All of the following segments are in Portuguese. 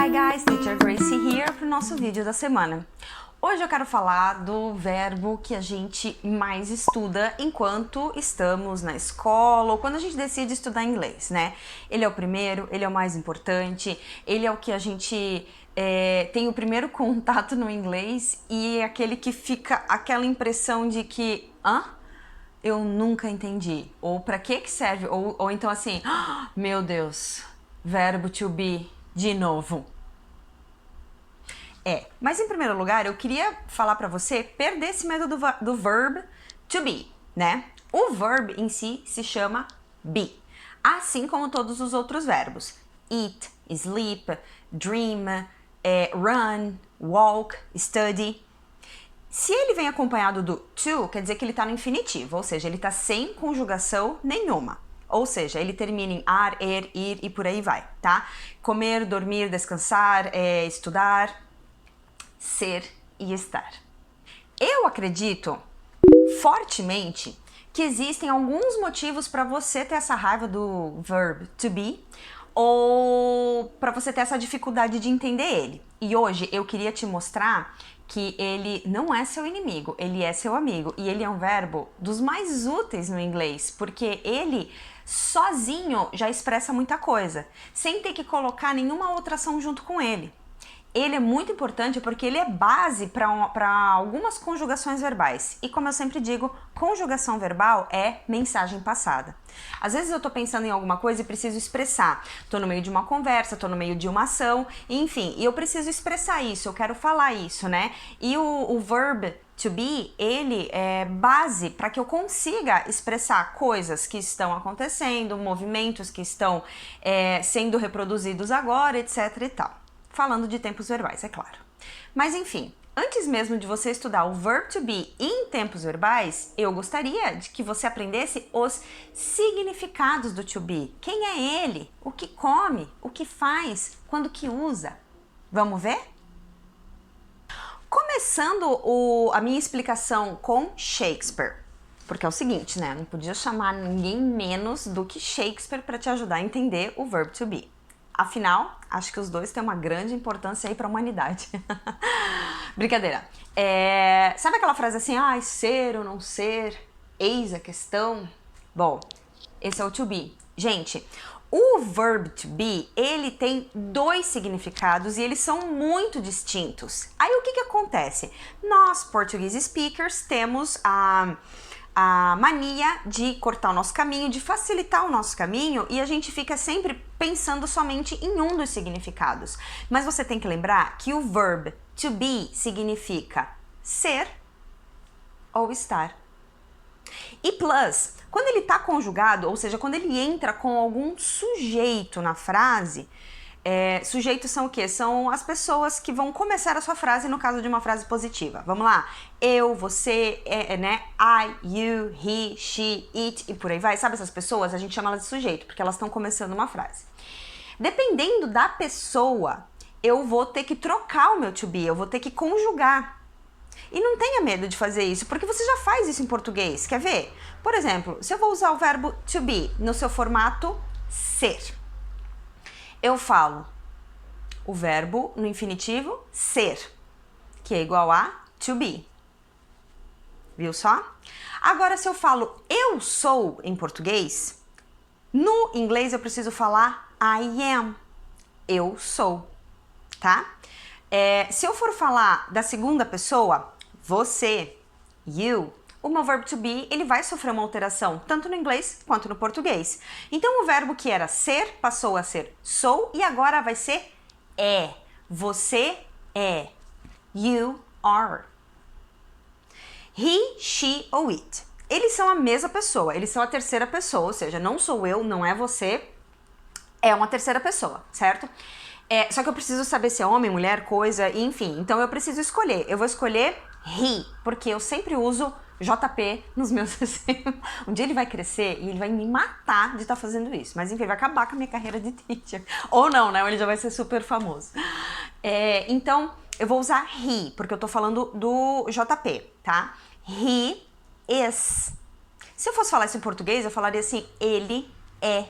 Hi guys, Teacher Gracie here para o nosso vídeo da semana. Hoje eu quero falar do verbo que a gente mais estuda enquanto estamos na escola ou quando a gente decide estudar inglês, né? Ele é o primeiro, ele é o mais importante, ele é o que a gente tem o primeiro contato no inglês e é aquele que fica aquela impressão de que, eu nunca entendi, ou para que serve, ou então assim, meu Deus, verbo to be de novo. Mas em primeiro lugar, eu queria falar pra você perder esse medo do verb to be, né? O verb em si se chama be, assim como todos os outros verbos. Eat, sleep, dream, run, walk, study. Se ele vem acompanhado do to, quer dizer que ele tá no infinitivo, ou seja, ele tá sem conjugação nenhuma. Ou seja, ele termina em ar, ir e por aí vai, tá? Comer, dormir, descansar, estudar, ser e estar. Eu acredito fortemente que existem alguns motivos para você ter essa raiva do verb to be ou para você ter essa dificuldade de entender ele. E hoje eu queria te mostrar que ele não é seu inimigo, ele é seu amigo e ele é um verbo dos mais úteis no inglês, porque ele sozinho já expressa muita coisa, sem ter que colocar nenhuma outra ação junto com ele. Ele é muito importante porque ele é base para algumas conjugações verbais. E como eu sempre digo, conjugação verbal é mensagem passada. Às vezes eu tô pensando em alguma coisa e preciso expressar. Tô no meio de uma conversa, tô no meio de uma ação, enfim, e eu preciso expressar isso, eu quero falar isso, né? E o verb to be, ele é base para que eu consiga expressar coisas que estão acontecendo, movimentos que estão sendo reproduzidos agora, etc e tal. Falando de tempos verbais, é claro. Mas enfim, antes mesmo de você estudar o verb to be em tempos verbais, eu gostaria de que você aprendesse os significados do to be. Quem é ele? O que come? O que faz? Quando que usa? Vamos ver? Começando a minha explicação com Shakespeare. Porque é o seguinte, né? Eu não podia chamar ninguém menos do que Shakespeare para te ajudar a entender o verb to be. Afinal, acho que os dois têm uma grande importância aí para a humanidade. Brincadeira. Sabe aquela frase assim, ser ou não ser, eis a questão? Bom, esse é o to be. Gente, o verb to be, ele tem dois significados e eles são muito distintos. Aí o que acontece? Nós, português speakers, temos a mania de cortar o nosso caminho, de facilitar o nosso caminho e a gente fica sempre pensando somente em um dos significados. Mas você tem que lembrar que o verb to be significa ser ou estar. E plus, quando ele está conjugado, ou seja, quando ele entra com algum sujeito na frase, sujeitos são o quê? São as pessoas que vão começar a sua frase no caso de uma frase positiva. Vamos lá? Eu, você, né? I, you, he, she, it e por aí vai. Sabe essas pessoas? A gente chama elas de sujeito, porque elas estão começando uma frase. Dependendo da pessoa, eu vou ter que trocar o meu to be, eu vou ter que conjugar. E não tenha medo de fazer isso, porque você já faz isso em português. Quer ver? Por exemplo, se eu vou usar o verbo to be no seu formato ser, eu falo o verbo no infinitivo ser, que é igual a to be. Viu só? Agora, se eu falo eu sou em português, no inglês eu preciso falar I am. Eu sou, tá? Se eu for falar da segunda pessoa, você, you, o meu verbo to be, ele vai sofrer uma alteração, tanto no inglês quanto no português. Então, o verbo que era ser, passou a ser sou, e agora vai ser é. Você é. You are. He, she ou it. Eles são a mesma pessoa, eles são a terceira pessoa, ou seja, não sou eu, não é você, é uma terceira pessoa, certo? Só que eu preciso saber se é homem, mulher, coisa, enfim. Então, eu preciso escolher. Eu vou escolher he, porque eu sempre uso JP nos meus exemplos. Um dia ele vai crescer e ele vai me matar de estar fazendo isso. Mas enfim, ele vai acabar com a minha carreira de teacher. Ou não, né? Ou ele já vai ser super famoso. Então, eu vou usar he, porque eu tô falando do JP, tá? He is. Se eu fosse falar isso em português, eu falaria assim, ele é.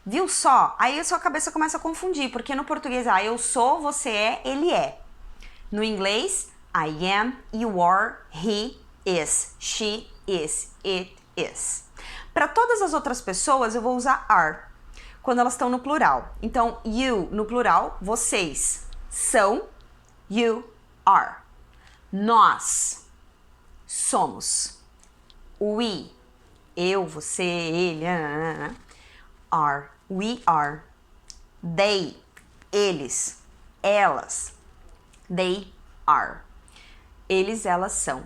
Viu só? Aí a sua cabeça começa a confundir, porque no português, eu sou, você é, ele é. No inglês, I am, you are, he is, she is, it is. Para todas as outras pessoas, eu vou usar are, quando elas estão no plural. Então, you no plural, vocês são, you are. Nós somos. We, eu, você, ele, are. We are. They, eles. Elas, they are. Eles, elas são.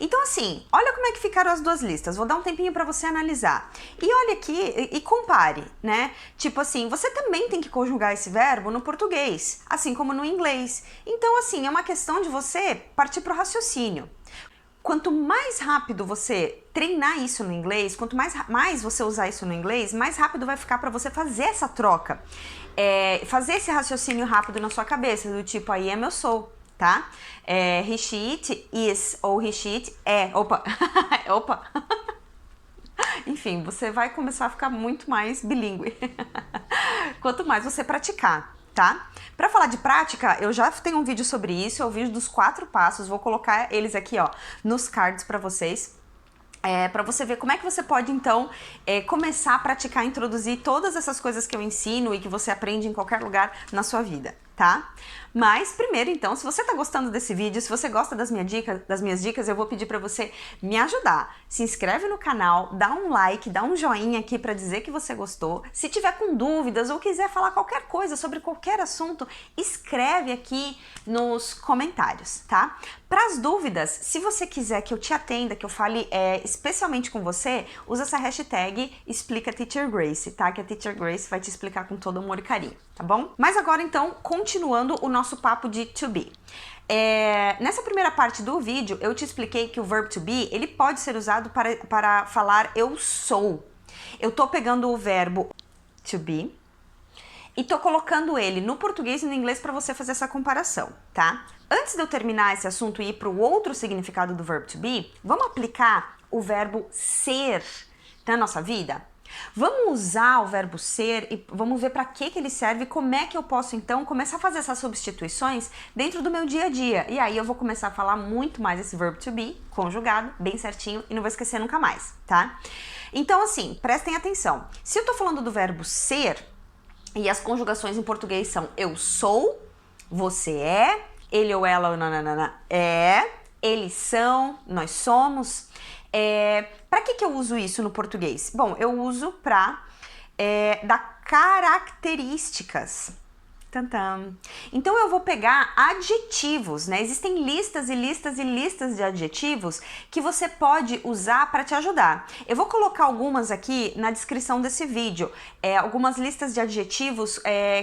Então assim, olha como é que ficaram as duas listas. Vou dar um tempinho para você analisar. E olha aqui e compare, né? Tipo assim, você também tem que conjugar esse verbo no português, assim como no inglês. Então assim, é uma questão de você partir pro raciocínio. Quanto mais rápido você treinar isso no inglês, quanto mais você usar isso no inglês, mais rápido vai ficar para você fazer essa troca. Fazer esse raciocínio rápido na sua cabeça, do tipo, I am, eu sou, tá? He, she, it, is, ou he, she, it, é. Opa! Opa! Enfim, você vai começar a ficar muito mais bilíngue. Quanto mais você praticar, tá? Para falar de prática, eu já tenho um vídeo sobre isso, é o vídeo dos 4 passos, vou colocar eles aqui, ó, nos cards para vocês. Para você ver como é que você pode, então, começar a praticar, introduzir todas essas coisas que eu ensino e que você aprende em qualquer lugar na sua vida, tá? Mas, primeiro, então, se você tá gostando desse vídeo, se você gosta das minhas dicas, eu vou pedir para você me ajudar. Se inscreve no canal, dá um like, dá um joinha aqui para dizer que você gostou. Se tiver com dúvidas ou quiser falar qualquer coisa sobre qualquer assunto, escreve aqui nos comentários, tá? Para as dúvidas, se você quiser que eu te atenda, que eu fale especialmente com você, usa essa hashtag #ExplicaTeacherGrace, tá? Que a Teacher Grace vai te explicar com todo amor e carinho, tá bom? Mas agora, então, continuando o nosso papo de to be. Nessa primeira parte do vídeo, eu te expliquei que o verbo to be, ele pode ser usado para falar eu sou. Eu tô pegando o verbo to be e tô colocando ele no português e no inglês para você fazer essa comparação, tá? Antes de eu terminar esse assunto e ir para o outro significado do verbo to be, vamos aplicar o verbo ser na nossa vida? Vamos usar o verbo ser e vamos ver para que ele serve e como é que eu posso, então, começar a fazer essas substituições dentro do meu dia a dia. E aí eu vou começar a falar muito mais esse verbo to be, conjugado, bem certinho, e não vou esquecer nunca mais, tá? Então, assim, prestem atenção. Se eu tô falando do verbo ser, e as conjugações em português são eu sou, você é, ele ou ela ou nananana é, eles são, nós somos. Para que eu uso isso no português? Bom, eu uso para dar características. Tantam. Então eu vou pegar adjetivos, né? Existem listas e listas e listas de adjetivos que você pode usar para te ajudar. Eu vou colocar algumas aqui na descrição desse vídeo, algumas listas de adjetivos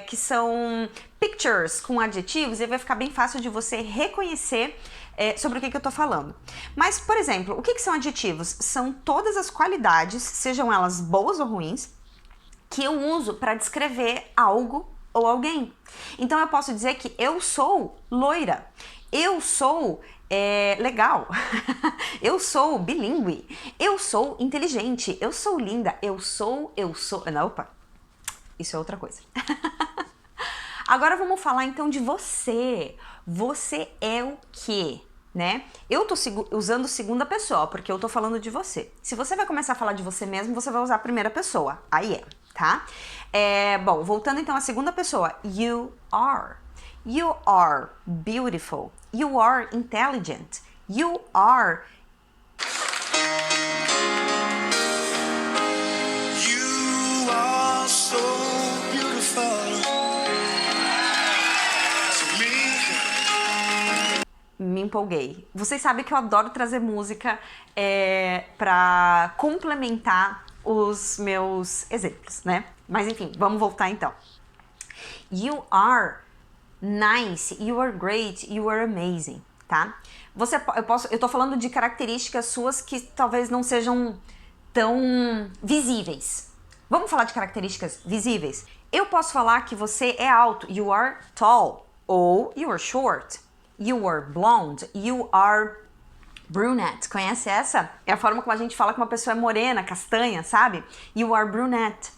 que são pictures com adjetivos e vai ficar bem fácil de você reconhecer sobre o que eu tô falando. Mas, por exemplo, o que são adjetivos? São todas as qualidades, sejam elas boas ou ruins, que eu uso para descrever algo ou alguém. Então eu posso dizer que eu sou loira, eu sou legal, eu sou bilíngue, eu sou inteligente, eu sou linda, eu sou... Não, opa, isso é outra coisa. Agora vamos falar então de você. Você é o quê? Né? Eu tô usando segunda pessoa, porque eu tô falando de você. Se você vai começar a falar de você mesmo, você vai usar a primeira pessoa. I am, tá? Bom, voltando então à segunda pessoa. You are. You are beautiful. You are intelligent. You are... You are so beautiful. Me empolguei. Vocês sabem que eu adoro trazer música para complementar os meus exemplos, né? Mas enfim, vamos voltar então. You are nice, you are great, you are amazing, tá? Eu tô falando de características suas que talvez não sejam tão visíveis. Vamos falar de características visíveis? Eu posso falar que você é alto, you are tall, ou you are short. You are blonde, you are brunette. Conhece essa? É a forma como a gente fala que uma pessoa é morena, castanha, sabe? You are brunette.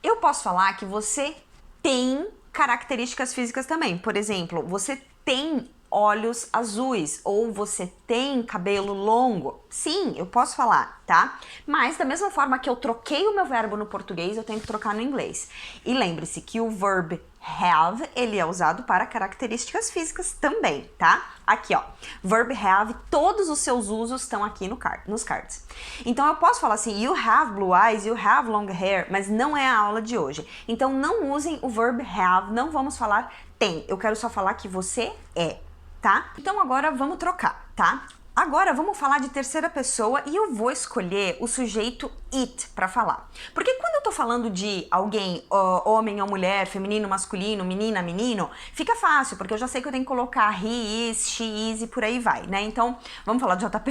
Eu posso falar que você tem características físicas também. Por exemplo, você tem olhos azuis ou você tem cabelo longo. Sim, eu posso falar, tá? Mas da mesma forma que eu troquei o meu verbo no português, eu tenho que trocar no inglês. E lembre-se que o verb have, ele é usado para características físicas também, tá? Aqui, ó, verb have, todos os seus usos estão aqui nos cards. Então eu posso falar assim, you have blue eyes, you have long hair, mas não é a aula de hoje. Então não usem o verb have, não vamos falar tem. Eu quero só falar que você é, tá? Então agora vamos trocar, tá? Agora vamos falar de terceira pessoa e eu vou escolher o sujeito it para falar. Porque quando eu tô falando de alguém, homem ou mulher, feminino, masculino, menina, menino, fica fácil, porque eu já sei que eu tenho que colocar he is, she is e por aí vai, né? Então, vamos falar de JP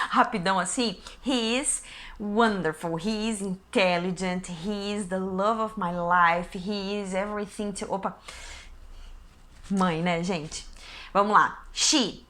rapidão assim. He is wonderful, he is intelligent, he is the love of my life, he is everything to... Opa! Mãe, né, gente? Vamos lá. She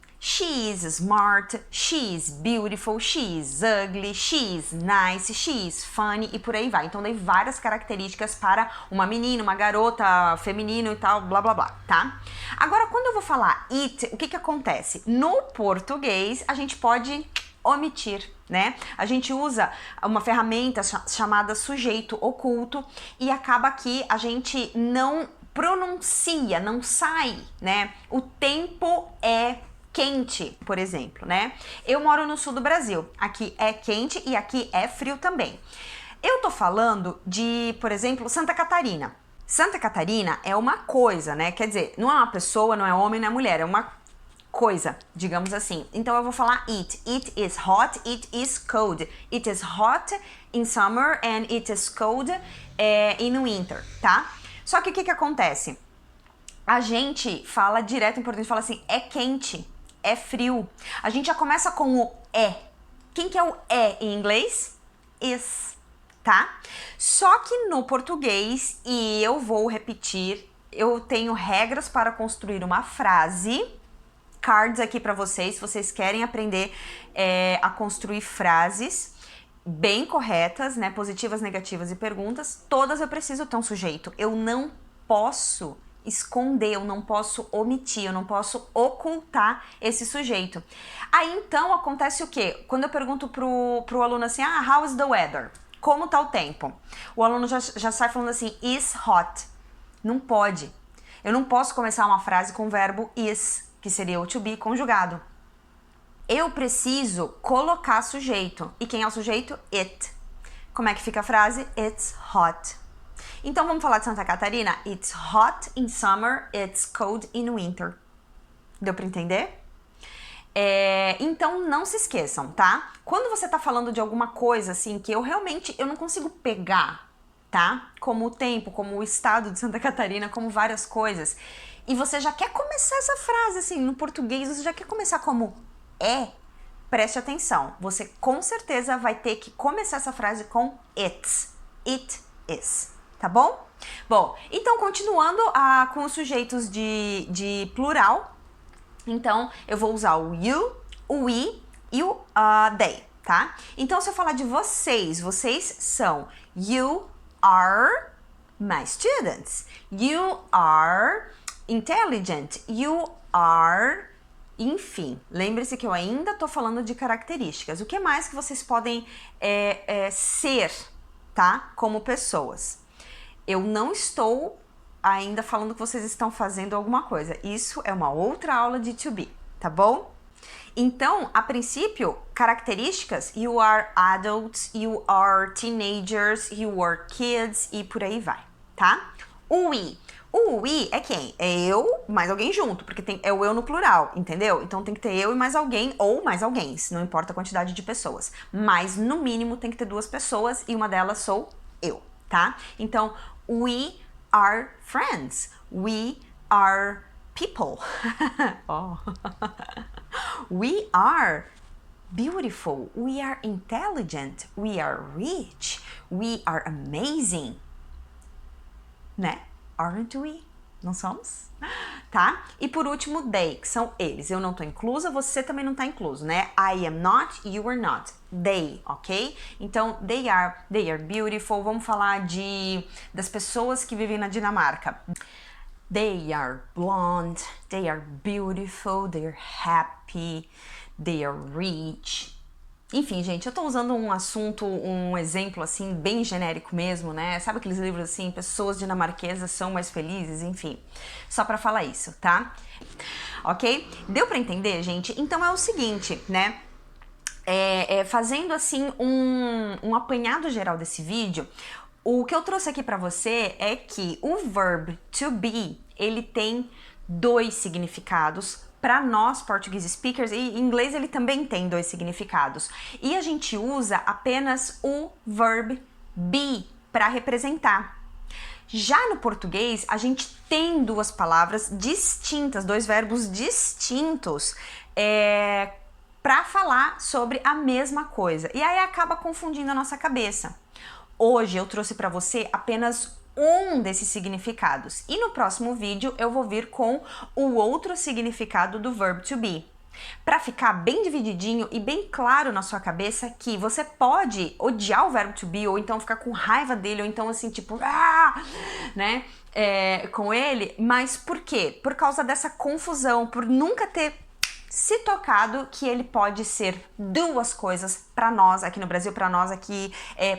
is smart, she is beautiful, she is ugly, she is nice, she is funny e por aí vai. Então dei várias características para uma menina, uma garota, feminino e tal, blá blá blá, tá? Agora, quando eu vou falar it, o que que acontece? No português, a gente pode omitir, né? A gente usa uma ferramenta chamada sujeito oculto e acaba que a gente não pronuncia, não sai, né? O tempo é quente, por exemplo, né? Eu moro no sul do Brasil, aqui é quente e aqui é frio também. Eu tô falando de, por exemplo, Santa Catarina. Santa Catarina é uma coisa, né? Quer dizer, não é uma pessoa, não é homem, não é mulher, é uma coisa, digamos assim. Então eu vou falar it. It is hot, it is cold. It is hot in summer and it is cold in winter, tá? Só que o que que acontece? A gente fala direto em português, fala assim, é quente, é frio. A gente já começa com o é. Quem que é o é em inglês? Is, tá? Só que no português, e eu vou repetir, eu tenho regras para construir uma frase, cards aqui para vocês, se vocês querem aprender a construir frases bem corretas, né? Positivas, negativas e perguntas, todas eu preciso ter um sujeito. Eu não posso esconder, eu não posso omitir, eu não posso ocultar esse sujeito. Aí então acontece o quê? Quando eu pergunto pro aluno assim, how is the weather? Como tá o tempo? O aluno já sai falando assim, is hot. Não pode. Eu não posso começar uma frase com o verbo is, que seria o to be conjugado. Eu preciso colocar sujeito. E quem é o sujeito? It. Como é que fica a frase? It's hot. Então vamos falar de Santa Catarina? It's hot in summer, it's cold in winter. Deu pra entender? Então não se esqueçam, tá? Quando você tá falando de alguma coisa assim que eu não consigo pegar, tá? Como o tempo, como o estado de Santa Catarina, como várias coisas. E você já quer começar essa frase assim, no português, você já quer começar como preste atenção. Você com certeza vai ter que começar essa frase com it's. It is. Tá bom? Bom, então continuando com os sujeitos de plural, então eu vou usar o you, o we e o they, tá? Então se eu falar de vocês, vocês são you are my students, you are intelligent, you are... Enfim, lembre-se que eu ainda tô falando de características. O que mais que vocês podem ser, tá? Como pessoas. Eu não estou ainda falando que vocês estão fazendo alguma coisa. Isso é uma outra aula de to be, tá bom? Então, a princípio, características, you are adults, you are teenagers, you are kids e por aí vai, tá? O we. O we é quem? É eu mais alguém junto, porque é o eu no plural, entendeu? Então tem que ter eu e mais alguém, ou mais alguém, não importa a quantidade de pessoas. Mas, no mínimo, tem que ter duas pessoas e uma delas sou eu, tá? Então, we are friends. We are people. Oh. We are beautiful. We are intelligent. We are rich. We are amazing. Né? Aren't we? Não somos? tá? E por último, they, que são eles. Eu não tô inclusa, você também não tá incluso, né? I am not, you are not. They, ok? Então, they are beautiful. Vamos falar das pessoas que vivem na Dinamarca. They are blonde, they are beautiful, they are happy, they are rich. Enfim, gente, eu tô usando um exemplo assim, bem genérico mesmo, né? Sabe aqueles livros assim, pessoas dinamarquesas são mais felizes? Enfim, só pra falar isso, tá? Ok? Deu pra entender, gente? Então é o seguinte, né? Fazendo assim um apanhado geral desse vídeo, o que eu trouxe aqui pra você é que o verb to be, ele tem dois significados. Para nós, português speakers, e em inglês ele também tem dois significados. E a gente usa apenas o verb be para representar. Já no português, a gente tem duas palavras distintas, dois verbos distintos, para falar sobre a mesma coisa. E aí acaba confundindo a nossa cabeça. Hoje eu trouxe para você apenas um desses significados. E no próximo vídeo eu vou vir com o outro significado do verb to be. Para ficar bem divididinho e bem claro na sua cabeça que você pode odiar o verbo to be, ou então ficar com raiva dele, ou então assim, tipo, né? Com ele, mas por quê? Por causa dessa confusão, por nunca ter se tocado que ele pode ser duas coisas para nós aqui no Brasil, para nós aqui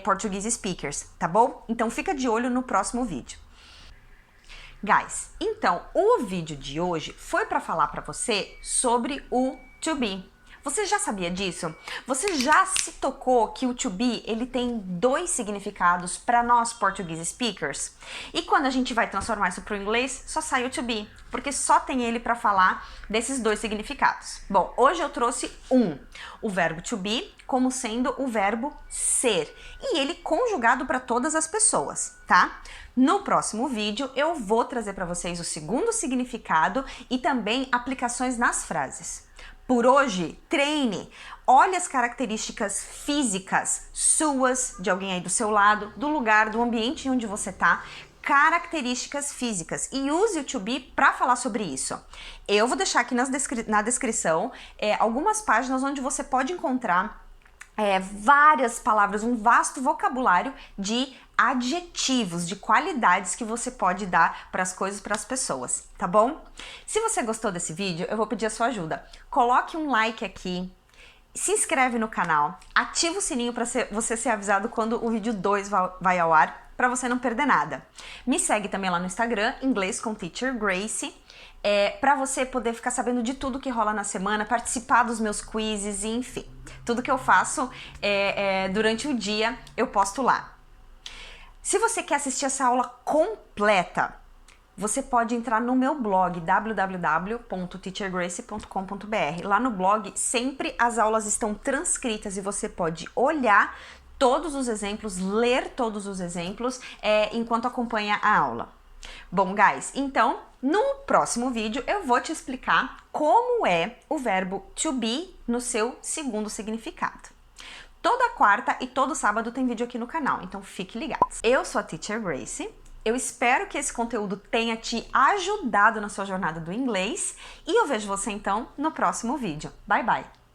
português speakers, tá bom? Então fica de olho no próximo vídeo. Guys, então o vídeo de hoje foi para falar para você sobre o to be. Você já sabia disso? Você já se tocou que o to be, ele tem dois significados para nós português speakers? E quando a gente vai transformar isso para o inglês, só sai o to be, porque só tem ele para falar desses dois significados. Bom, hoje eu trouxe o verbo to be como sendo o verbo ser, e ele conjugado para todas as pessoas, tá? No próximo vídeo eu vou trazer para vocês o segundo significado e também aplicações nas frases. Por hoje, treine, olhe as características físicas suas, de alguém aí do seu lado, do lugar, do ambiente onde você tá, características físicas, e use o to be para falar sobre isso. Eu vou deixar aqui na descrição algumas páginas onde você pode encontrar várias palavras, um vasto vocabulário de adjetivos, de qualidades que você pode dar para as coisas, para as pessoas, tá bom? Se você gostou desse vídeo, eu vou pedir a sua ajuda. Coloque um like aqui, se inscreve no canal, ativa o sininho para você ser avisado quando o vídeo 2 vai ao ar, para você não perder nada. Me segue também lá no Instagram, Inglês com Teacher Grace, para você poder ficar sabendo de tudo que rola na semana, participar dos meus quizzes, enfim. Tudo que eu faço durante o dia, eu posto lá. Se você quer assistir essa aula completa, você pode entrar no meu blog www.teachergrace.com.br. Lá no blog, sempre as aulas estão transcritas e você pode olhar todos os exemplos, ler todos os exemplos enquanto acompanha a aula. Bom, guys, então, no próximo vídeo eu vou te explicar como é o verbo to be no seu segundo significado. Toda quarta e todo sábado tem vídeo aqui no canal, então fique ligado. Eu sou a Teacher Grace, eu espero que esse conteúdo tenha te ajudado na sua jornada do inglês e eu vejo você então no próximo vídeo. Bye, bye!